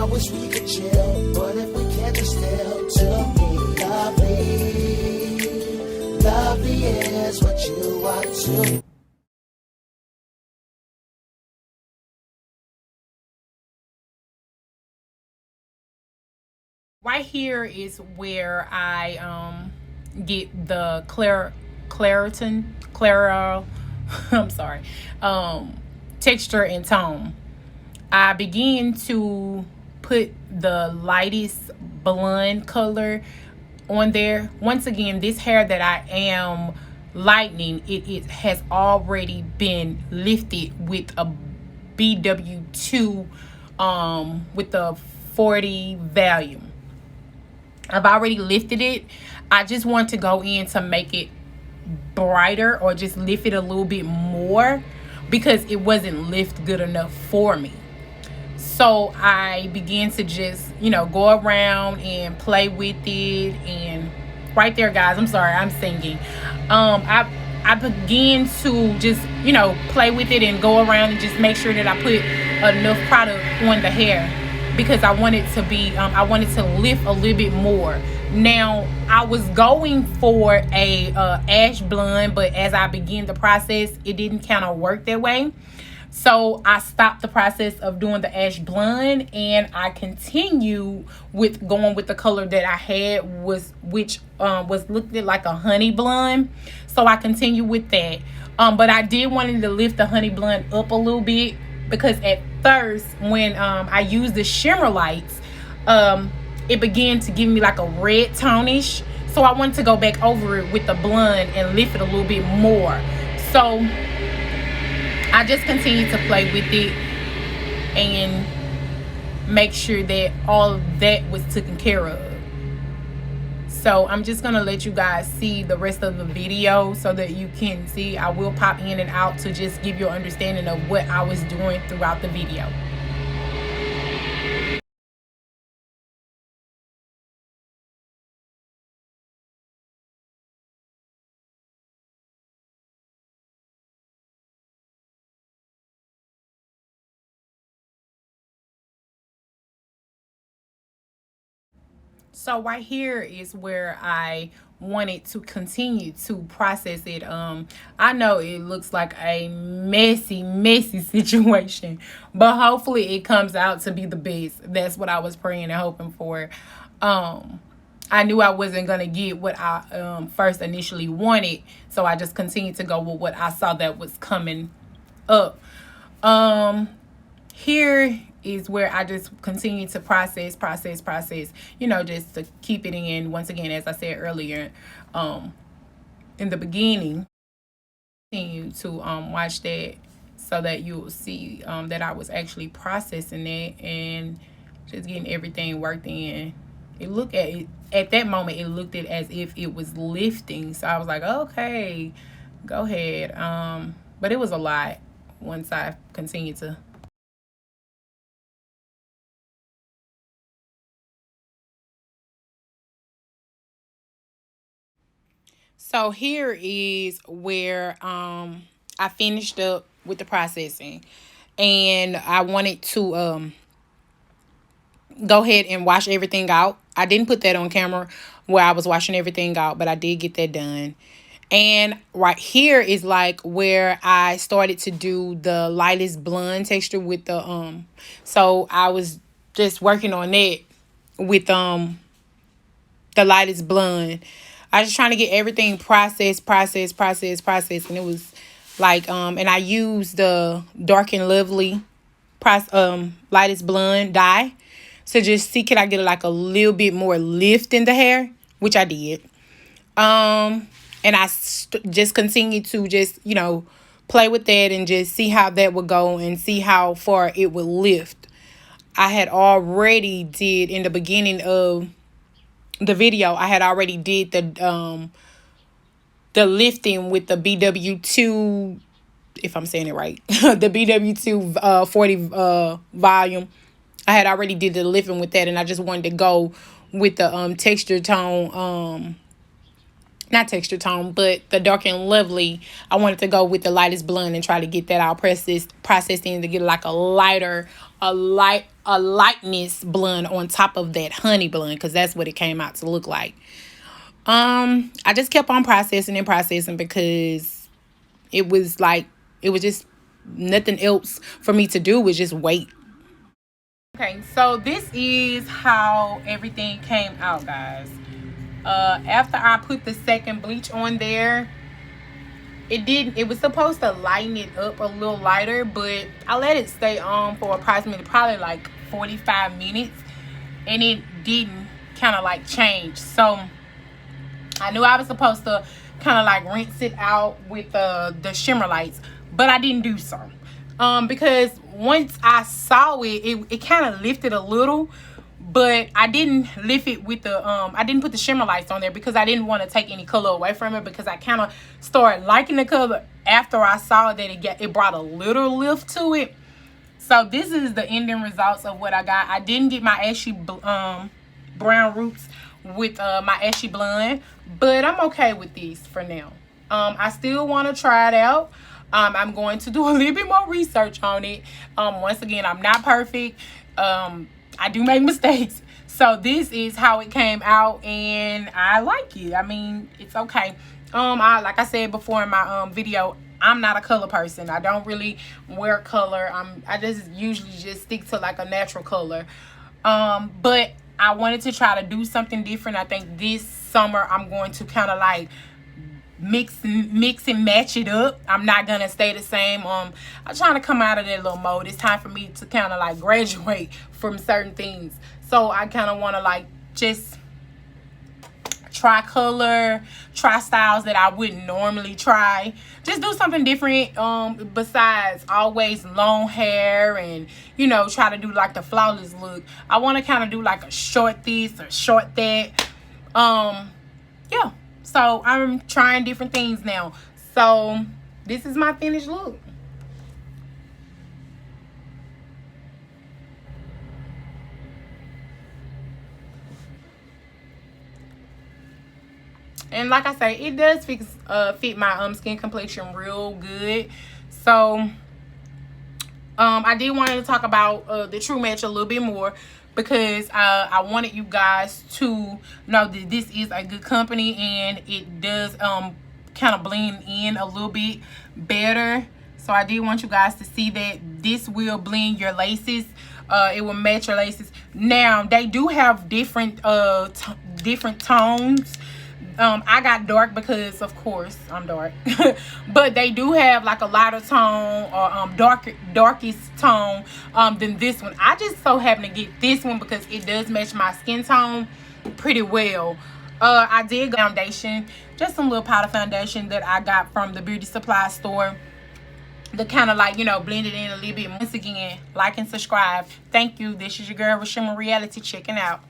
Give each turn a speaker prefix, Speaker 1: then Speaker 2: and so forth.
Speaker 1: I wish we could chill, but if we can't, just still to me. Lovely is what you want to.
Speaker 2: Right here is where I get the Clara I'm sorry, texture and tone. I begin to put the lightest blonde color on there. Once again, this hair that I am lightening, it has already been lifted with a BW2 with the 40 volume. I've already lifted it. I just want to go in to make it brighter, or just lift it a little bit more, because it wasn't lift good enough for me. So I began to just, go around and play with it. And right there, guys, I'm sorry, I'm singing. I began to just, play with it and go around and just make sure that I put enough product on the hair, because I wanted to be, I wanted to lift a little bit more. Now, I was going for a ash blonde, but as I began the process, it didn't kind of work that way. So I stopped the process of doing the ash blonde, and I continue with going with the color that I had, which was looked like a honey blonde. So I continue with that. But I did wanted to lift the honey blonde up a little bit, because at first when I used the shimmer lights, it began to give me like a red tonish. So I wanted to go back over it with the blonde and lift it a little bit more. So I just continued to play with it and make sure that all of that was taken care of. So I'm just going to let you guys see the rest of the video so that you can see. I will pop in and out to just give you an understanding of what I was doing throughout the video. So right here is where I wanted to continue to process it. I know it looks like a messy situation, but hopefully it comes out to be the best. That's what I was praying and hoping for. I knew I wasn't gonna get what I first initially wanted, so I just continued to go with what I saw that was coming up. Here is where I just continue to process, just to keep it in. Once again, as I said earlier, in the beginning, continue to watch that so that you will see that I was actually processing it and just getting everything worked in. It looked at that moment, it looked as if it was lifting. So I was like, okay, go ahead. But it was a lot once I continued to. So here is where I finished up with the processing, and I wanted to go ahead and wash everything out. I didn't put that on camera where I was washing everything out, but I did get that done. And right here is like where I started to do the lightest blonde texture with the so I was just working on that with the lightest blonde. I was just trying to get everything processed, and it was like and I used the Dark and Lovely lightest blonde dye to just see, can I get like a little bit more lift in the hair, which I did. And I just continued to just, play with that and just see how that would go and see how far it would lift. I had already did in the beginning of the video, I had already did the lifting with the BW2, if I'm saying it right, the BW2 40 volume. I had already did the lifting with that, and I just wanted to go with the texture tone not texture tone, but the Dark and Lovely. I wanted to go with the lightest blonde and try to get that all processed in to get like a lightness blonde on top of that honey blonde, because that's what it came out to look like. I just kept on processing and processing because it was just nothing else for me to do, was just wait. Okay, so this is how everything came out, guys. After I put the second bleach on there, it was supposed to lighten it up a little lighter, but I let it stay on for approximately probably like 45 minutes, and it didn't kind of like change. So I knew I was supposed to kind of like rinse it out with the shimmer lights, but I didn't do so. Because once I saw it kind of lifted a little, but I didn't lift it with I didn't put the shimmer lights on there because I didn't want to take any color away from it, because I kind of started liking the color after I saw that it brought a little lift to it. So this is the ending results of what I got. I didn't get my ashy brown roots with my ashy blonde, but I'm okay with these for now. I still want to try it out. I'm going to do a little bit more research on it. Once again, I'm not perfect. I do make mistakes. So this is how it came out, and I like it. I mean, it's okay. Like I said before in my video, I'm not a color person. I don't really wear color. I just usually just stick to like a natural color. But I wanted to try to do something different. I think this summer I'm going to kind of like mix and match it up. I'm not gonna stay the same. I'm trying to come out of that little mode. It's time for me to kind of like graduate from certain things. So I kind of want to like just try color, try styles that I wouldn't normally try, just do something different, besides always long hair and, you know, try to do like the flawless look. I want to kind of do like a short this or short that. Yeah, so I'm trying different things now. So this is my finished look. And like I say, it does fit my skin complexion real good. So I did want to talk about the True Match a little bit more, because I wanted you guys to know that this is a good company, and it does kind of blend in a little bit better. So I did want you guys to see that this will blend your laces. It will match your laces. Now they do have different different tones. I got dark because of course I'm dark. But they do have like a lighter tone or darkest tone than this one. I just so happen to get this one because it does match my skin tone pretty well. I did go foundation, just some little powder foundation that I got from the beauty supply store, to kind of like, you know, blend it in a little bit. Once again, like and subscribe. Thank you. This is your girl with Shimmer Reality, checking out.